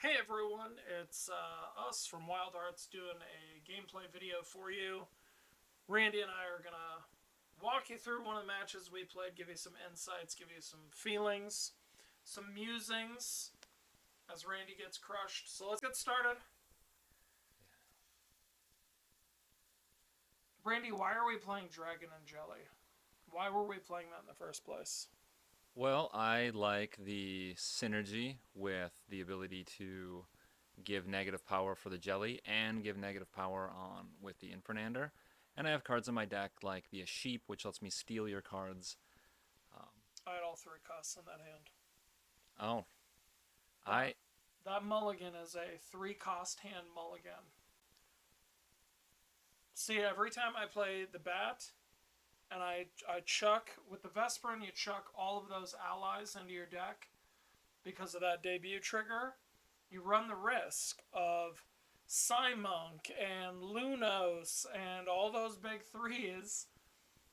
Hey everyone, it's us from Wildhearts doing a gameplay video for you. Randy and I are gonna walk you through one of the matches we played, give you some insights, give you some feelings, some musings as Randy gets crushed. So let's get started. Randy, why are we playing Dragon and Jelly? Why were we playing that in the first place? Well, I like the synergy with the ability to give negative power for the jelly and give negative power on with the Infernander. And I have cards in my deck like the Sheep, which lets me steal your cards. I had all three costs in that hand. Oh, That I that mulligan is a three cost hand mulligan. See, every time I play the bat, and I chuck with the Vesperin, you chuck all of those allies into your deck because of that debut trigger. You run the risk of Psymonk and Lunos and all those big threes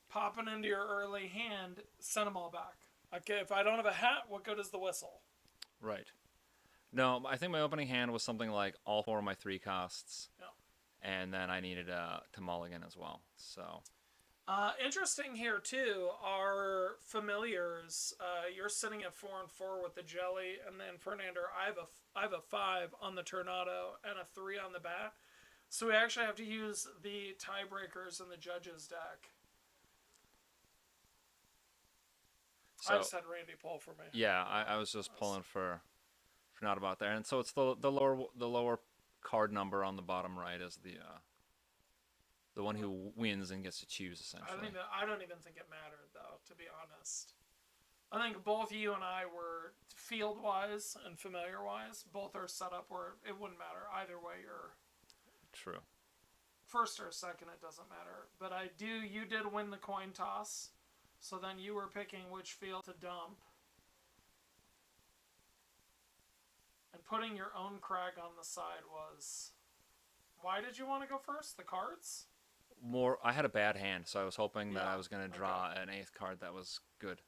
popping into your early hand. Send them all back. Okay, if I don't have a hat, what good is the whistle? right. No, I think my opening hand was something like all four of my three costs, Yeah. and then I needed to mulligan as well. So Interesting here too are familiars. You're sitting at 4-4 with the jelly, and then Fernander. I have a 5 on the Tornado and a 3 on the bat. So we actually have to use the tiebreakers in the judges deck. I so just had Randy pull for me. yeah, I was just pulling for not about there, and so it's the lower card number on the bottom right is the one who wins and gets to choose essentially. I don't even think it mattered though, to be honest. I think both you and I were field wise and familiar wise. Both are set up where it wouldn't matter either way. You're True. first or second, it doesn't matter. But you did win the coin toss, so then you were picking which field to dump. And putting your own crag on the side was. Why did you want to go first? The cards? More, I had a bad hand, so I was hoping that Yeah, I was going to okay. draw an eighth card that was good.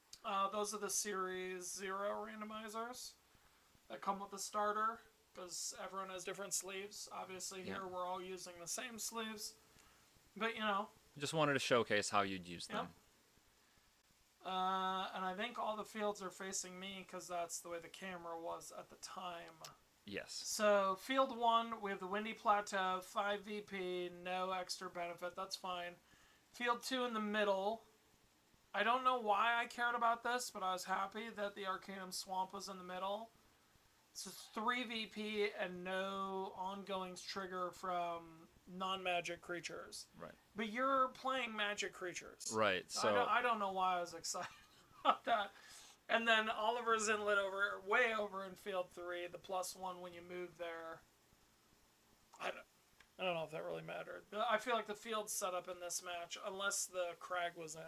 Those are the Series 0 randomizers that come with the starter because everyone has different sleeves. Obviously, Yeah. here we're all using the same sleeves. But, you know, Just wanted to showcase how you'd use yep. them. And I think all the fields are facing me because that's the way the camera was at the time. Yes. So, field 1, we have the Windy Plateau, 5 VP, no extra benefit. That's fine. Field 2 in the middle. I don't know why I cared about this, but I was happy that the Arcanum Swamp was in the middle. So 3 VP and no ongoings trigger from non-magic creatures. Right. But you're playing magic creatures. Right. So I don't know why I was excited about that. And then Oliver's Inlet way over in field 3, the +1 when you move there. I don't know if that really mattered. I feel like the field's set up in this match, unless the Crag was in.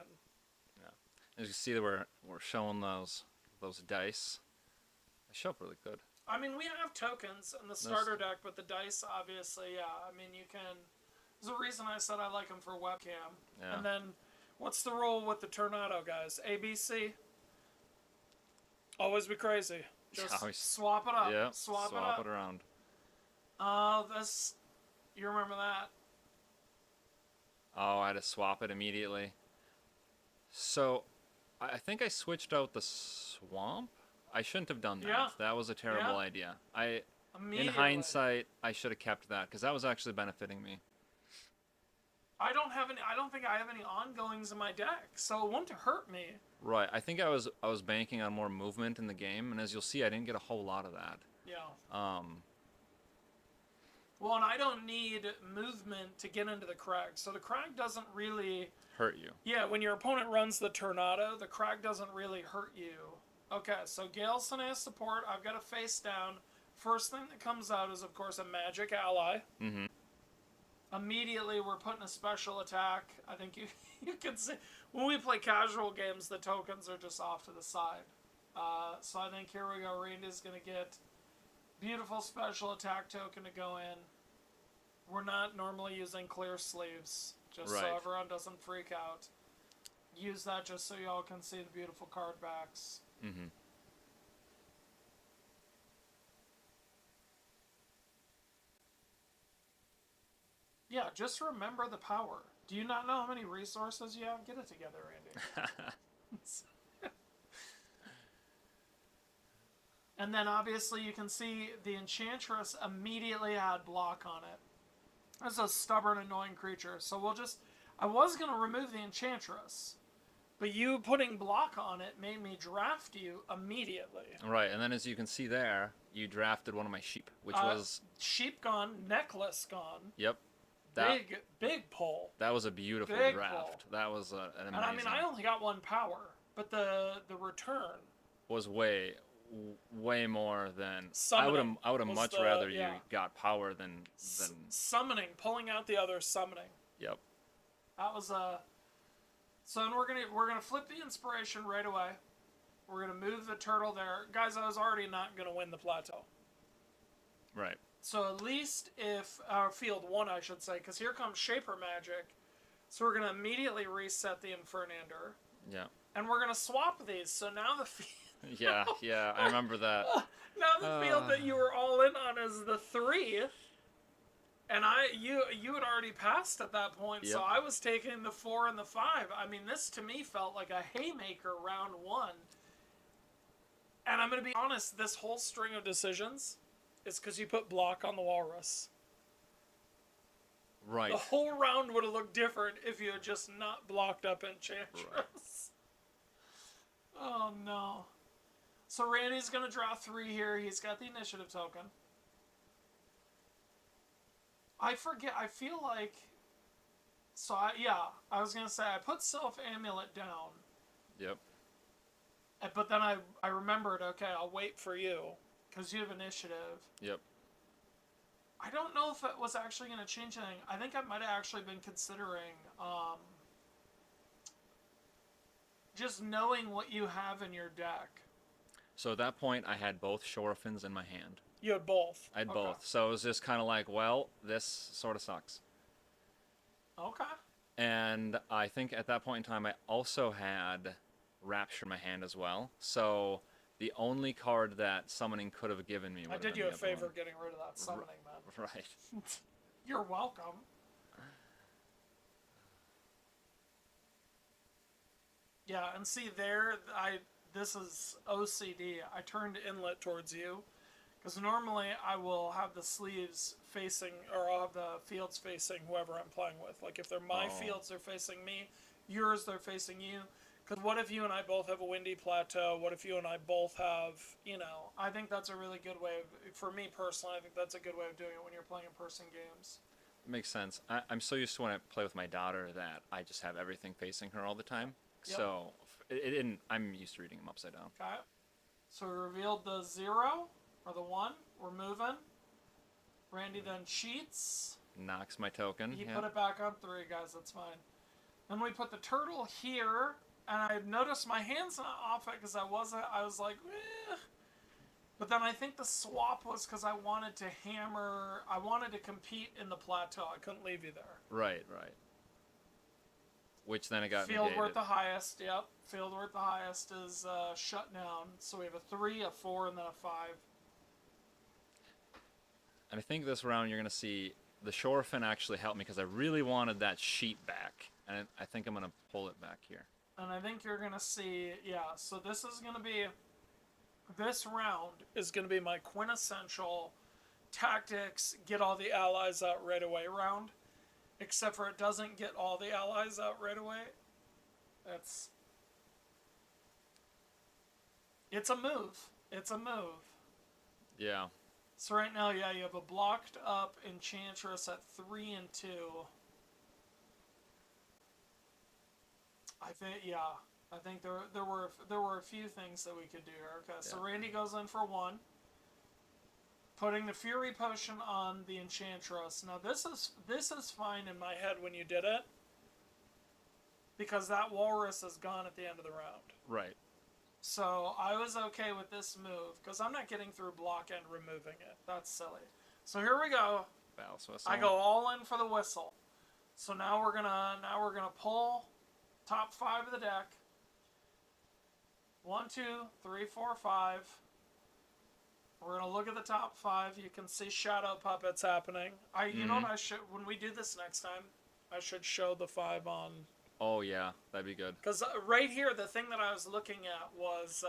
yeah, as you see, that we're showing those dice. They show up really good. I mean, we have tokens in the Those, starter deck, but the dice, obviously, yeah. I mean, you can. There's a reason I said I like them for webcam. yeah. And then, what's the rule with the Tornado, guys? ABC? Always be crazy. Just Always, swap it up. yeah. Swap it Swap it up. around. This. You remember that? Oh, I had to swap it immediately. So, I think I switched out the swamp. I shouldn't have done that. Yeah. That was a terrible Yeah. idea. In Immediately. hindsight, I should have kept that because that was actually benefiting me. I don't have any. I don't think I have any ongoings in my deck, so it wouldn't hurt me. Right. I think I was banking on more movement in the game, and as you'll see, I didn't get a whole lot of that. Yeah. Um, Well, and I don't need movement to get into the Crag, so the Crag doesn't really. hurt you. Yeah, when your opponent runs the Tornado, the Crag doesn't really hurt you. Okay, so Galeson has support. I've got a face down. First thing that comes out is, of course, a magic ally. Mm-hmm. Immediately, we're putting a special attack. I think you you can see when we play casual games, the tokens are just off to the side. So I think here we go. Randy's going to get beautiful special attack token to go in. We're not normally using clear sleeves, just so Right. everyone doesn't freak out. Use that just so y'all can see the beautiful card backs. Mm-hmm. Yeah, just remember the power. Do you not know how many resources you have? Get it together, Randy. And then obviously you can see the Enchantress immediately had block on it. That's a stubborn, annoying creature. So I was going to remove the Enchantress. But you putting block on it made me draft you immediately. Right, and then as you can see there, you drafted one of my sheep, which was... Sheep gone, necklace gone. Yep. Big pull. That was a beautiful Big draft. pull. That was an amazing... And I mean, I only got 1 power. But the return... was way more than... Summoning I would have much rather you got power than... Summoning, pulling out the other summoning. Yep. That was So then we're gonna flip the inspiration right away. We're gonna move the turtle there. Guys, I was already not gonna win the plateau. Right. So at least if field 1, I should say, because here comes Shaper Magic. So we're gonna immediately reset the Infernander. Yeah. And we're gonna swap these. So now the field. yeah, I remember that. Now the field that you were all in on is the 3. And you had already passed at that point, yep. So I was taking the 4 and the 5. I mean, this to me felt like a haymaker round 1. And I'm going to be honest, this whole string of decisions is because you put block on the Walrus. Right. The whole round would have looked different if you had just not blocked up Enchantress. Right. Oh, no. So Randy's going to draw 3 here. He's got the initiative token. I forget, I feel like... So, I was going to say, I put Self-Amulet down. Yep. But then I remembered, okay, I'll wait for you, because you have initiative. Yep. I don't know if it was actually going to change anything. I think I might have actually been considering just knowing what you have in your deck. So at that point, I had both Shorafins in my hand. You had both? I had both. So it was just kind of like, well, this sort of sucks. Okay. And I think at that point in time, I also had Rapture in my hand as well. So the only card that summoning could have given me would have been I did you a favor one. getting rid of that summoning, man. Right. You're welcome. Yeah, and see there, this is OCD. I turned inlet towards you. Because normally I will have the sleeves facing, or I'll have the fields facing whoever I'm playing with. Like if they're my fields, they're facing me. Yours, they're facing you. Because what if you and I both have a windy plateau? What if you and I both have, I think that's a really good way of, for me personally, I think that's a good way of doing it when you're playing in-person games. It makes sense. I'm so used to when I play with my daughter that I just have everything facing her all the time. Yep. So I'm used to reading them upside down. Okay. So we revealed the 0. Or the 1, we're moving. Randy then cheats. Knocks my token. He put it back on 3, guys, that's fine. Then we put the turtle here, and I noticed my hand's not off it because I was like, eh. But then I think the swap was because I wanted to compete in the plateau. I couldn't leave you there. Right. Which then it got Field negated. worth the highest, yep. Field worth the highest is shut down. So we have a 3, a 4, and then a 5. And I think this round you're going to see the Shorafin actually helped me because I really wanted that sheet back. And I think I'm going to pull it back here. And I think you're going to see, so this round is going to be my quintessential tactics, get all the allies out right away round. Except for it doesn't get all the allies out right away. It's a move. Yeah. So right now, you have a blocked up Enchantress at 3 and 2. I think there were a few things that we could do here. Okay, so Randy goes in for 1. Putting the Fury Potion on the Enchantress. Now this is fine in my head when you did it. Because that Walrus is gone at the end of the round. Right. So I was okay with this move because I'm not getting through block and removing it. That's silly. So here we go. Bounce whistle. I go all in for the whistle. So now we're gonna pull top 5 of the deck. 1, 2, 3, 4, 5. We're gonna look at the top 5. You can see shadow puppets happening. You know what I should, when we do this next time, I should show the 5 on. Oh yeah, that'd be good. Because right here, the thing that I was looking at was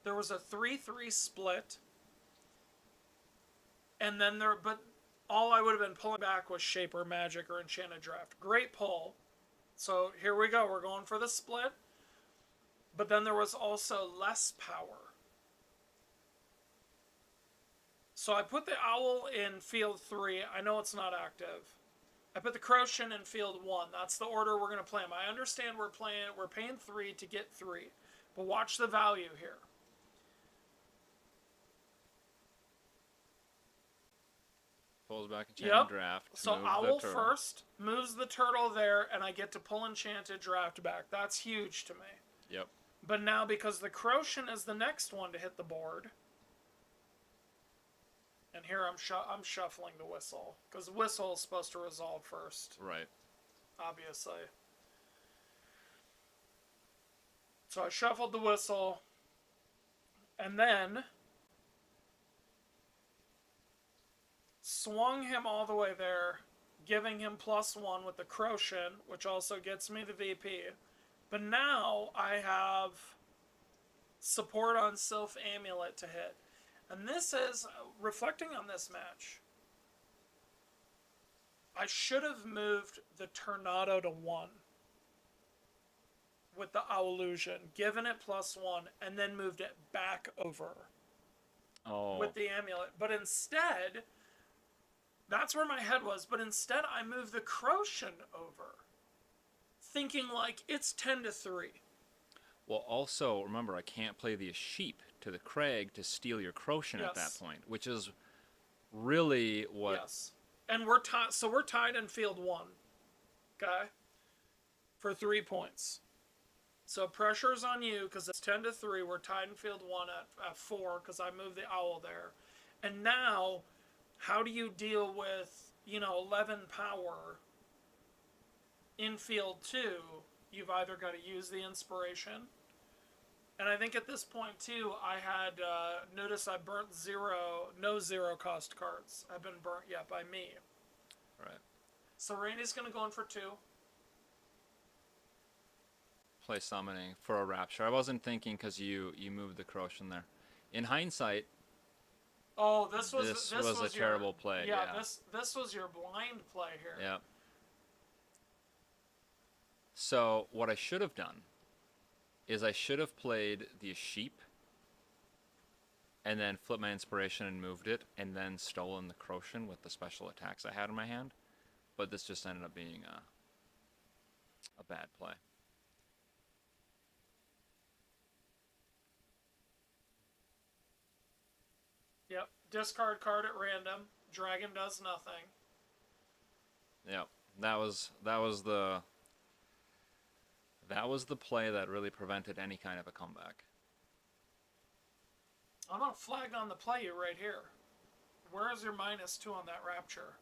there was a 3-3 split, and then but all I would have been pulling back was Shaper Magic or Enchanted Draft. Great pull. So here we go. We're going for the split. But then there was also less power. So I put the Owl in field 3. I know it's not active. I put the Crochin in field 1. That's the order we're going to play them. I understand we're paying 3 to get 3. But watch the value here. Pulls back Enchanted Draft. So Owl first, moves the turtle there, and I get to pull Enchanted Draft back. That's huge to me. Yep. But now, because the Crochin is the next one to hit the board, and here I'm shuffling the Whistle, because Whistle is supposed to resolve first. Right. Obviously. So I shuffled the Whistle, and then swung him all the way there, giving him +1 with the Crochin, which also gets me the VP. But now I have support on Sylph Amulet to hit. And this is, reflecting on this match, I should have moved the Tornado to 1 with the Owlusion, given it +1, and then moved it back over with the Amulet. But instead, that's where my head was, but instead I moved the Crochin over, thinking like it's 10-3. Well, also remember, I can't play the sheep to the Crag to steal your Crochin at that point, which is really what. Yes, and we're tied. So we're tied in field 1, okay, for 3 points. So pressure's on you because it's 10-3. We're tied in field 1 at 4 because I moved the Owl there, and now, how do you deal with 11 power in field 2? You've either got to use the inspiration. And I think at this point, too, I had noticed I burnt no 0 cost cards. I've been burnt yet by me. Right. So Randy's going to go in for 2. Play Summoning for a Rapture. I wasn't thinking because you moved the Crochin there. In hindsight, this was a terrible play. Yeah, this was your blind play here. Yeah. So what I should have done is I should have played the sheep and then flipped my inspiration and moved it and then stolen the Crochin with the special attacks I had in my hand. But this just ended up being a bad play. Yep. Discard card at random. Dragon does nothing. Yep. That was the play that really prevented any kind of a comeback. I'm going to flag on the play you right here. Where is your -2 on that Rapture?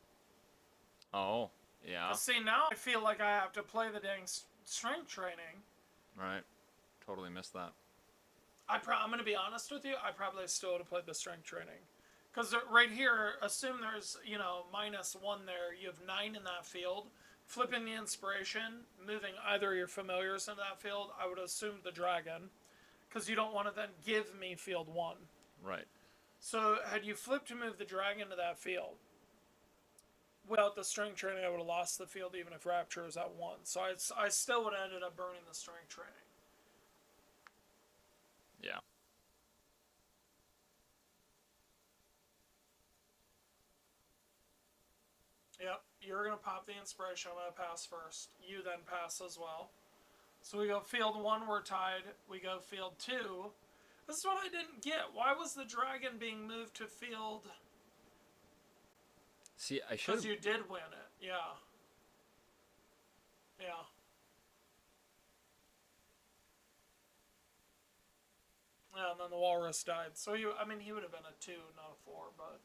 Oh, yeah. See, now I feel like I have to play the dang strength training. Right. Totally missed that. I'm going to be honest with you. I probably still would have played the strength training. Because right here, assume there's, -1 there. You have 9 in that field. Flipping the inspiration, moving either your familiars into that field, I would assume the dragon. Because you don't want to then give me field 1. Right. So had you flipped to move the dragon to that field, without the strength training, I would have lost the field even if Rapture was at 1. So I still would have ended up burning the strength training. Yeah. Yep, you're going to pop the inspiration. I'm going to pass first. You then pass as well. So we go field 1, we're tied. We go field 2. This is what I didn't get. Why was the dragon being moved to field? See, I should. Because you did win it. Yeah. Yeah. Yeah, and then the walrus died. So he would have been a 2, not a 4, but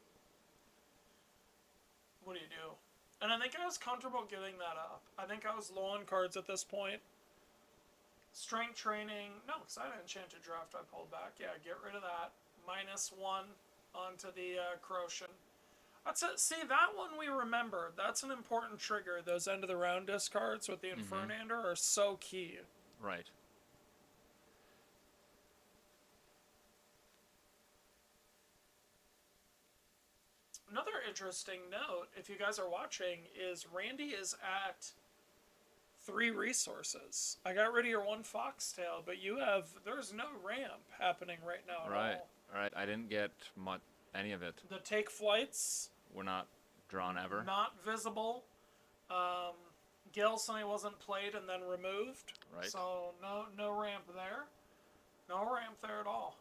what do you do? And I think I was comfortable giving that up. I think I was low on cards at this point. Strength training, no, because I had Enchanted Draft I pulled back. Yeah, get rid of that. -1. onto the Croatian. That's it. See, that one we remember. That's an important trigger. Those end of the round discards with the Infernander are so key. Right. Another interesting note, if you guys are watching, is Randy is at 3 resources. I got rid of your 1 foxtail, but there's no ramp happening right now at Right. all. Right. I didn't get any of it. The take flights, We're not drawn ever. not visible. Gilson wasn't played and then removed. Right. So no ramp there. No ramp there at all.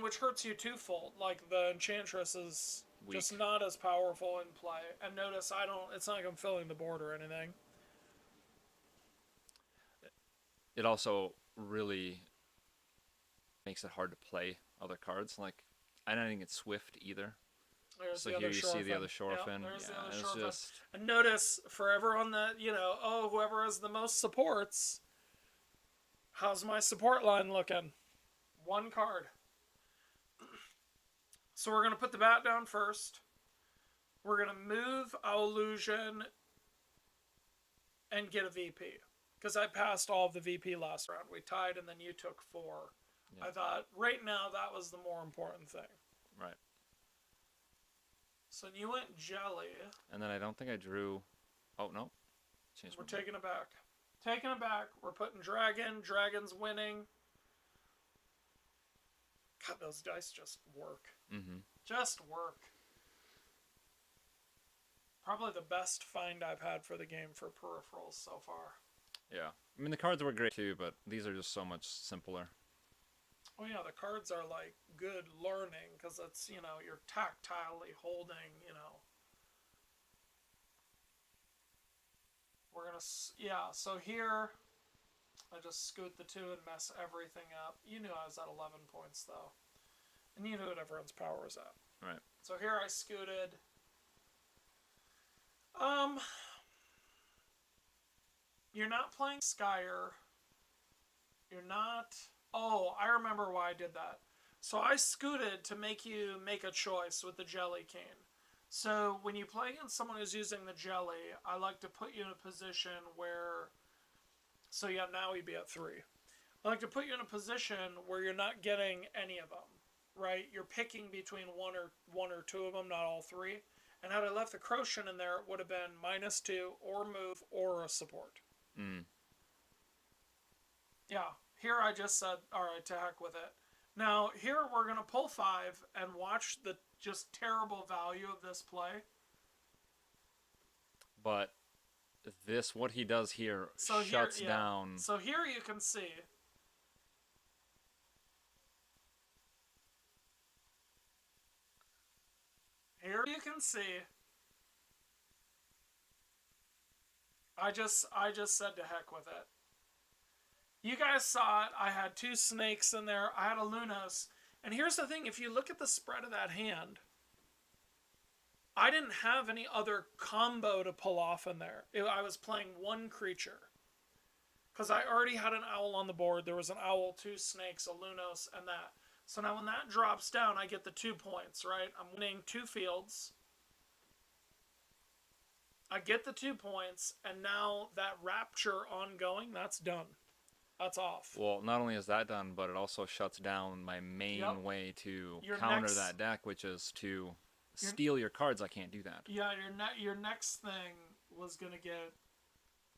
Which hurts you twofold. Like, the Enchantress is Weak. just not as powerful in play. And notice, it's not like I'm filling the board or anything. It also really makes it hard to play other cards. Like, I don't think it's Swift either. There's So the here other you see the other Shorefin. There's the Yeah, other it's Shorefin. just And notice, for everyone that, whoever has the most supports, how's my support line looking? 1 card. So we're going to put the bat down first. We're going to move Illusion and get a VP. Because I passed all of the VP last round. We tied and then you took 4. Yeah. I thought, right now, that was the more important thing. right. So you went Jelly. And then I don't think I drew. Oh no, We're taking it back. Taking it back. We're putting Dragon. Dragon's winning. God, those dice just work. Mm-hmm. Just work. Probably the best find I've had for the game for peripherals so far. Yeah. I mean, the cards were great too, but these are just so much simpler. Oh yeah, the cards are like good learning because it's, you're tactilely holding, We're gonna, so here, I just scoot the 2 and mess everything up. You knew I was at 11 points though. And you knew what everyone's power was at. Right. So here I scooted. You're not playing Skyer. You're not... Oh, I remember why I did that. So I scooted to make you make a choice with the Jelly Cane. So when you play against someone who's using the Jelly, I like to put you in a position where... So yeah, now we'd be at 3. I like to put you in a position where you're not getting any of them, right? You're picking between one or 2 of them, not all 3. And had I left the Croatian in there, it would have been -2, or move, or a support. Mm. Yeah, here I just said, alright, to heck with it. Now, here we're going to pull 5 and watch the just terrible value of this play. But what he does here shuts down. So here you can see. Here you can see. I just said to heck with it. You guys saw it. I had 2 snakes in there. I had a Lunos. And here's the thing. If you look at the spread of that hand, I didn't have any other combo to pull off in there. I was playing 1 creature. Because I already had an owl on the board. There was an owl, 2 snakes, a Lunos, and that. So now when that drops down, I get the 2 points, right? I'm winning 2 fields. I get the 2 points, and now that Rapture ongoing, that's done. That's off. Well, not only is that done, but it also shuts down my main way to counter that deck, which is to steal your cards. I can't do that. Yeah, your next thing was going to get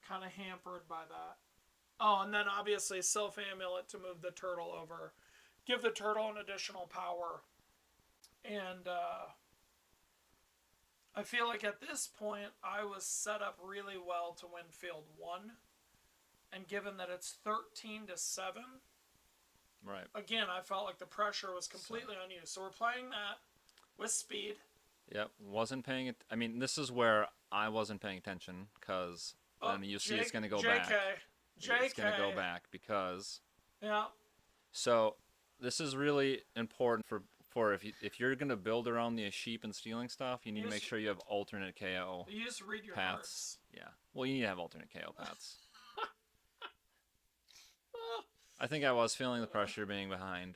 kind of hampered by that. Oh, and then obviously Sylph Amulet to move the turtle over. Give the turtle an additional power. And I feel like at this point, I was set up really well to win field 1. And given that it's 13-7, right? Again, I felt like the pressure was completely on you. So we're playing that with speed. Yep, wasn't paying it. I mean, this is where I wasn't paying attention because then you see it's going to go back. It's going to go back because. Yeah. So this is really important for if you're going to build around the sheep and stealing stuff, you need to make sure you have alternate KO. You just read your paths. Cards. Yeah. Well, you need to have alternate KO paths. I think I was feeling the pressure being behind.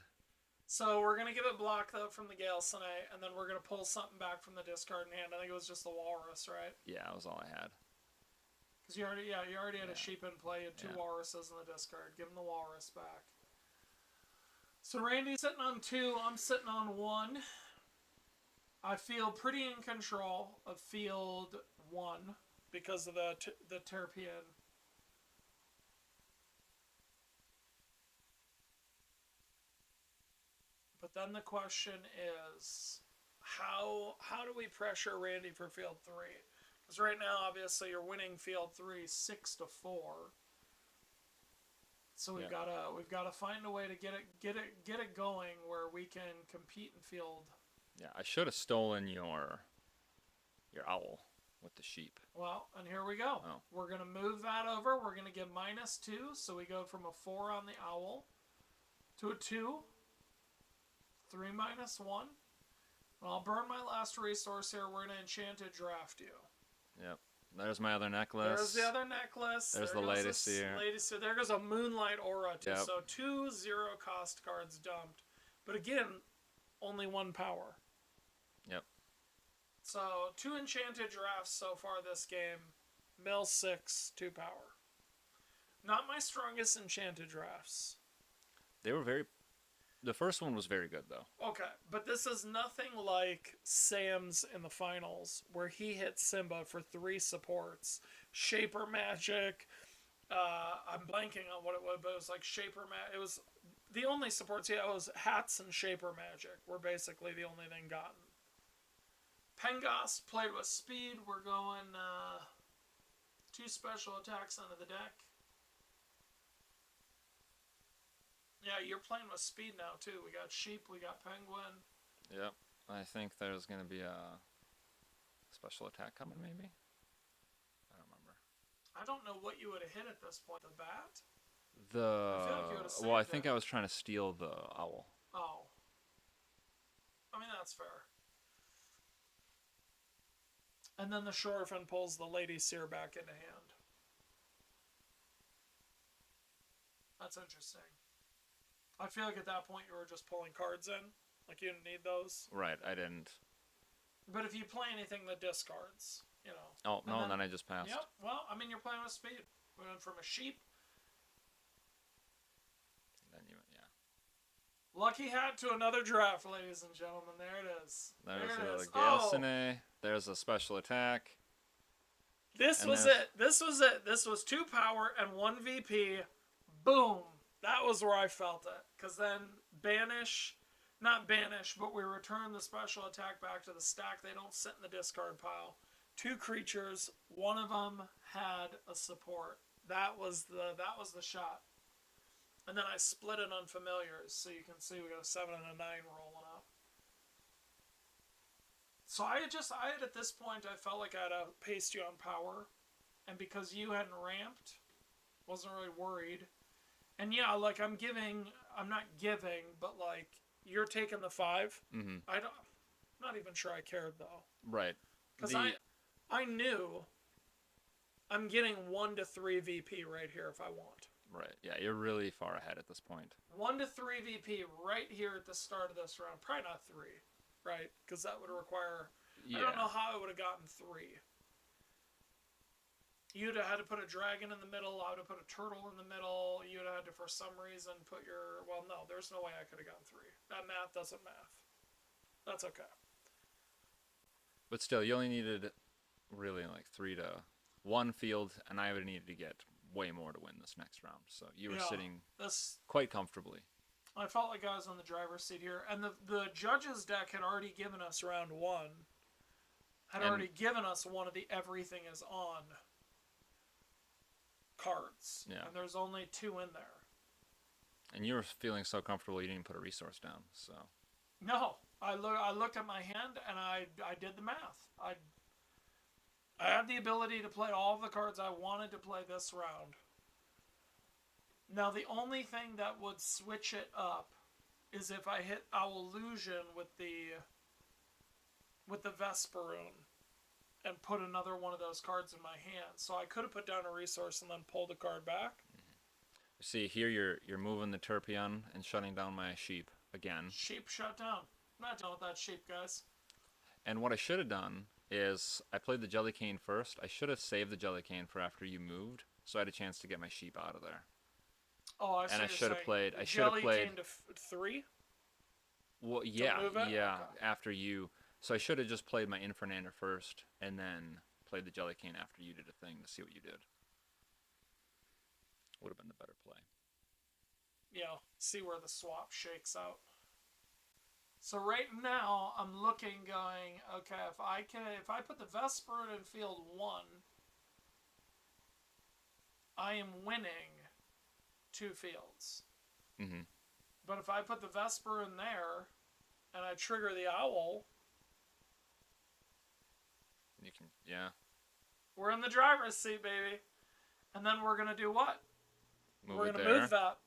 So we're gonna give it block though from the Gale Sinay, and then we're gonna pull something back from the discard in hand. I think it was just the Walrus, right? Yeah, that was all I had. Because you already had a Yeah. sheep in play. You had two Yeah. Walruses in the discard. Give him the Walrus back. So Randy's sitting on 2. I'm sitting on 1. I feel pretty in control of field 1 because of the Terpian. But then the question is, how do we pressure Randy for field 3? Because right now, obviously, you're winning field 3 6-4. So we've gotta find a way to get it going where we can compete in field. Yeah, I should have stolen your owl with the sheep. Well, and here we go. Oh. We're gonna move that over. We're gonna give -2, so we go from a 4 on the owl to a 2. 3 -1. And I'll burn my last resource here. We're gonna enchanted draft you. Yep. There's my other necklace. There's the other necklace. There's the latest here. There goes a Moonlight Aura too. Yep. So 2 0-cost cards dumped. But again, only 1 power. Yep. So 2 enchanted drafts so far this game. Mill 6, 2 power. Not my strongest enchanted drafts. They were very. The first one was very good though. Okay, but this is nothing like Sam's in the finals, where he hit Simba for 3 supports. Shaper Magic. I'm blanking on what it was, but it was like Shaper Magic. It was the only supports he had was Hats and Shaper Magic were basically the only thing gotten. Pengas played with speed. We're going 2 special attacks onto the deck. Yeah, you're playing with speed now, too. We got Sheep, we got Penguin. Yep. I think there's going to be a special attack coming, maybe? I don't remember. I don't know what you would have hit at this point. The bat? I feel like you would've saved I think it. I was trying to steal the owl. Oh. I mean, that's fair. And then the Shorefin pulls the Lady Seer back into hand. That's interesting. I feel like at that point you were just pulling cards in. Like you didn't need those. Right, I didn't. But if you play anything that discards, you know. Oh, no, and then I just passed. Yep, well, I mean, you're playing with speed. We went from a sheep. Then you, yeah. Lucky hat to another draft, ladies and gentlemen. There it is. There's a Gale Sinay. There's a special attack. This was it. This was it. This was 2 power and 1 VP. Boom. That was where I felt it. Because then not banish, but we return the special attack back to the stack. They don't sit in the discard pile. 2 creatures. One of them had a support. That was the shot. And then I split it on familiars, so you can see we got a 7 and a 9 rolling up. So I had at this point, I felt like I had to paste you on power. And because you hadn't ramped, wasn't really worried. And yeah, like I'm not giving, but like you're taking the 5. Mm-hmm. I'm not even sure I cared though. Right. Because I knew I'm getting 1 to 3 VP right here if I want. Right. Yeah, you're really far ahead at this point. 1 to 3 VP right here at the start of this round. Probably not 3, right? Because that would require. Yeah. I don't know how I would have gotten 3. You'd have had to put a dragon in the middle. I would have put a turtle in the middle. You'd have had to, for some reason, put your. Well, no, there's no way I could have gotten 3. That math doesn't math. That's okay. But still, you only needed really like 3 to 1 field, and I would have needed to get way more to win this next round. So you were sitting quite comfortably. I felt like I was on the driver's seat here. And the judges deck had already given us round 1. Already given us one of the everything is on cards. Yeah. And there's only 2 in there. And you were feeling so comfortable you didn't put a resource down. So. No. I looked at my hand and I did the math. I had the ability to play all of the cards I wanted to play this round. Now, the only thing that would switch it up is if I hit Owlusion with the Vesperoon and put another one of those cards in my hand. So I could have put down a resource and then pulled a card back. See, here you're moving the Terpion and shutting down my sheep, again. Sheep shut down. I'm not dealing with that sheep, guys. And what I should have done is I played the jelly cane first. I should have saved the jelly cane for after you moved, so I had a chance to get my sheep out of there. Oh, I see And I what you're should have saying. played. I should have Jelly played. came to 3 Well, to yeah, move it? yeah. Okay. After you, so I should have just played my Infernander first, and then played the jelly cane after you did a thing to see what you did. Would have been the better play. Yeah, see where the swap shakes out. So right now I'm looking, going, okay, if I put the Vesper in field 1, I am winning 2 fields. Mm-hmm. But if I put the Vesper in there and I trigger the Owl, You can, yeah. we're in the driver's seat, baby. And then we're gonna do what? Move We're it gonna there. move that.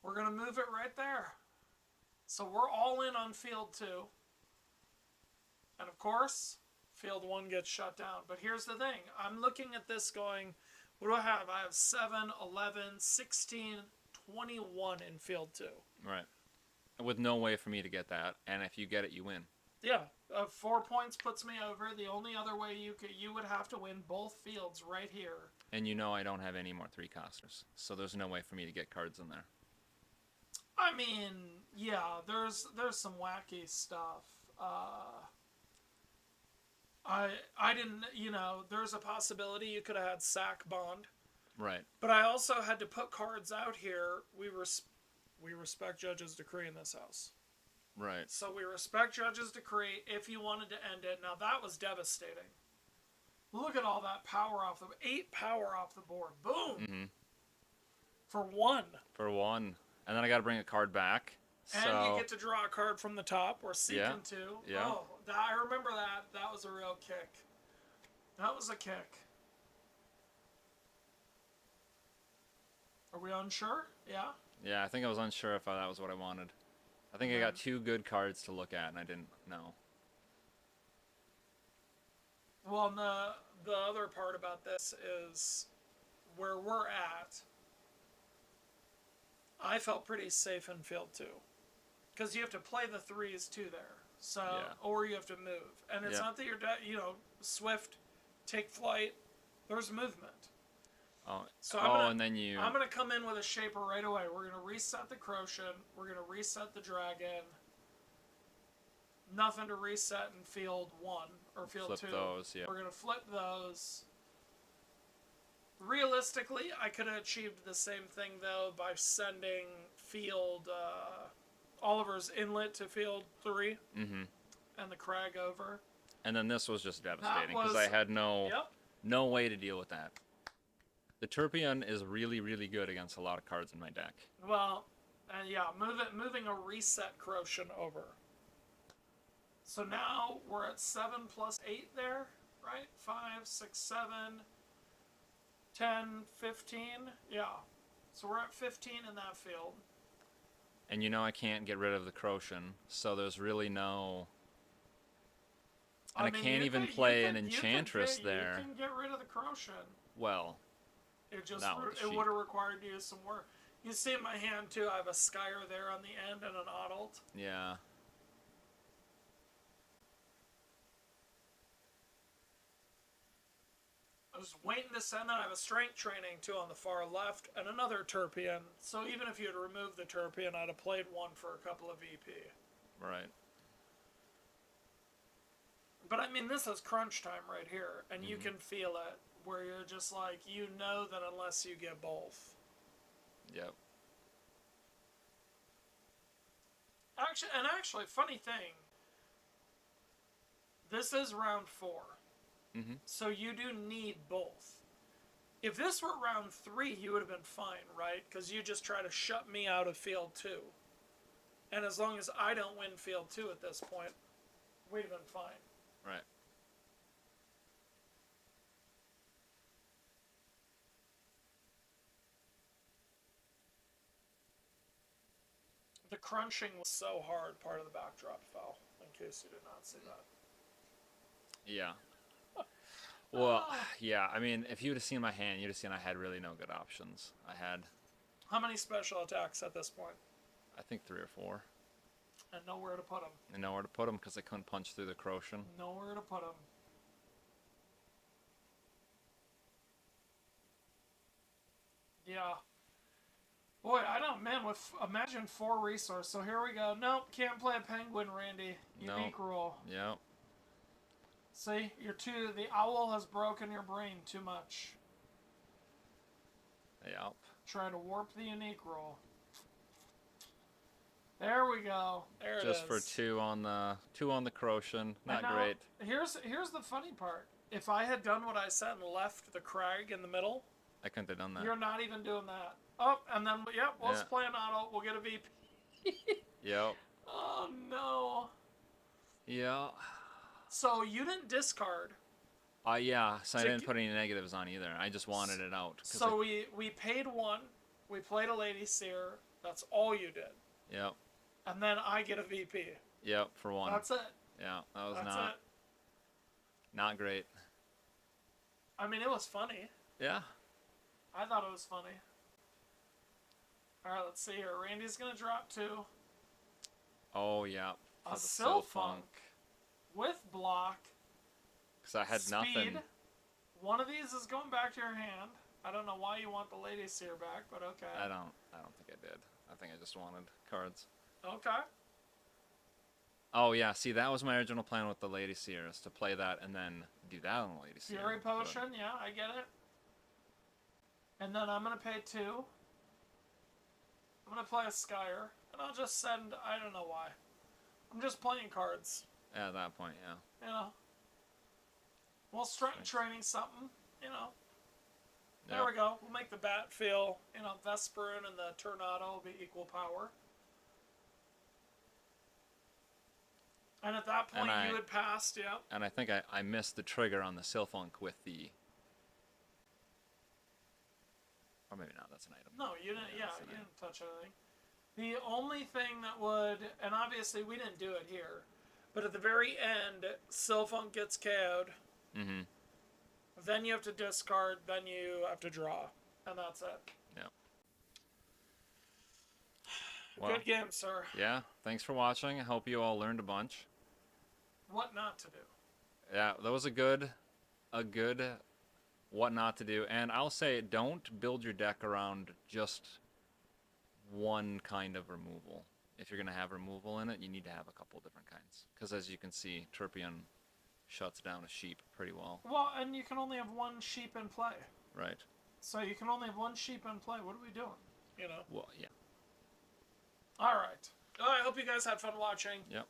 We're gonna move it right there. So we're all in on field 2. And of course, field 1 gets shut down. But here's the thing. I'm looking at this going, what do I have? I have 7, 11, 16, 21 in field 2. Right. With no way for me to get that, and if you get it, you win. Yeah, 4 points puts me over. The only other way you would have to win both fields right here. And you know I don't have any more 3-costers, so there's no way for me to get cards in there. I mean, yeah, there's some wacky stuff. I didn't, there's a possibility you could have had sack bond. Right. But I also had to put cards out here. We respect judge's decree in this house. Right. So we respect judge's decree if you wanted to end it. Now that was devastating. Look at all that power 8 power off the board. Boom. Mm-hmm. For 1. For 1. And then I got to bring a card back. And so you get to draw a card from the top. We're seeking to. Yeah. Oh, I remember that. That was a real kick. That was a kick. Are we unsure? Yeah. Yeah, I think I was unsure if that was what I wanted. I think I got 2 good cards to look at, and I didn't know. Well, and the other part about this is where we're at. I felt pretty safe in field 2. Because you have to play the 3s too there. So, or you have to move. And it's not that you're, swift, take flight. There's movement. Oh, so and then you... I'm going to come in with a shaper right away. We're going to reset the Crochet. We're going to reset the Dragon. Nothing to reset in field 1 or field 2. Flip those, yeah. We're going to flip those. Realistically, I could have achieved the same thing, though, by sending field... Oliver's Inlet to field 3. Mm-hmm. And the Crag over. And then this was just devastating, because I had no way to deal with that. The Turpion is really, really good against a lot of cards in my deck. Well, moving a reset Crochet over. So now we're at 7 plus 8 there, right? 5, 6, 7, 10, 15. Yeah. So we're at 15 in that field. And I can't get rid of the Crochet, so there's really no... And I can't even play an Enchantress there. You can get rid of the Crochet. Well, it would have required you some work. You see in my hand, too, I have a Skyer there on the end and an Adult. Yeah. I was waiting to send that. I have a Strength Training, too, on the far left, and another Turpion. So even if you had removed the Turpion, I'd have played one for a couple of VP. Right. But, I mean, this is crunch time right here, and you can feel it, where you're just like, that unless you get both. Yep. Actually, funny thing, this is round 4. Mm-hmm. So you do need both. If this were round 3, you would have been fine, right? Because you just try to shut me out of field 2. And as long as I don't win field 2 at this point, we'd have been fine. Right. The crunching was so hard, part of the backdrop fell, in case you did not see that. Yeah. Well, yeah, I mean, if you would have seen my hand, you'd have seen I had really no good options. I had... How many special attacks at this point? I think 3 or 4. And nowhere to put them. And nowhere to put them because I couldn't punch through the Crocian. Nowhere to put them. Yeah. Boy, I don't, man, imagine 4 resource. So here we go. Nope, can't play a penguin, Randy. Unique rule. Yep. See, the owl has broken your brain too much. Yep. Try to warp the unique rule. There we go. There it is. Just for 2 on the Crocian. Not now, great. Here's the funny part. If I had done what I said and left the crag in the middle, I couldn't have done that. You're not even doing that. Oh, and then let's play an auto. We'll get a VP. Yep. Oh no. Yeah. So you didn't discard. Yeah. So I didn't put any negatives on either. I just wanted it out. So we paid 1. We played a Lady Seer. That's all you did. Yep. And then I get a VP. Yep, for 1. That's it. Yeah, that was That's not great. I mean, it was funny. Yeah. I thought it was funny. All right, let's see here. Randy's gonna drop 2. Oh yeah. A Sylphunk with block. Because I had speed. nothing. One of these is going back to your hand. I don't know why you want the Lady Seer back, but okay. I don't think I did. I think I just wanted cards. Okay. Oh yeah, see that was my original plan with the Lady Seer, is to play that and then do that on the Lady Seer. Fury Potion, yeah, I get it. And then I'm gonna pay 2. I'm gonna play a Skyer, and I'll just send. I don't know why. I'm just playing cards. At that point, yeah. You know. Well, strength training something. You know. Yep. There we go. We'll make the bat feel. You know, Vesperin and the Tornado will be equal power. And at that point, you had passed, yeah. And I think I missed the trigger on the Sylphunk with the. Or maybe not. That's an item. No, you didn't. Yeah, you didn't touch anything. The only thing that would, and obviously we didn't do it here, but at the very end, Sylphunk gets KO'd. Mm-hmm. Then you have to discard. Then you have to draw, and that's it. Yeah. Well, good game, sir. Yeah. Thanks for watching. I hope you all learned a bunch. What not to do. Yeah, that was a good what not to do. And I'll say, don't build your deck around just one kind of removal. If you're going to have removal in it, you need to have a couple different kinds. Because as you can see, Turpion shuts down a sheep pretty well. Well, and you can only have 1 sheep in play. Right. So you can only have 1 sheep in play. What are we doing? You know? Well, yeah. All right. I hope you guys had fun watching. Yep.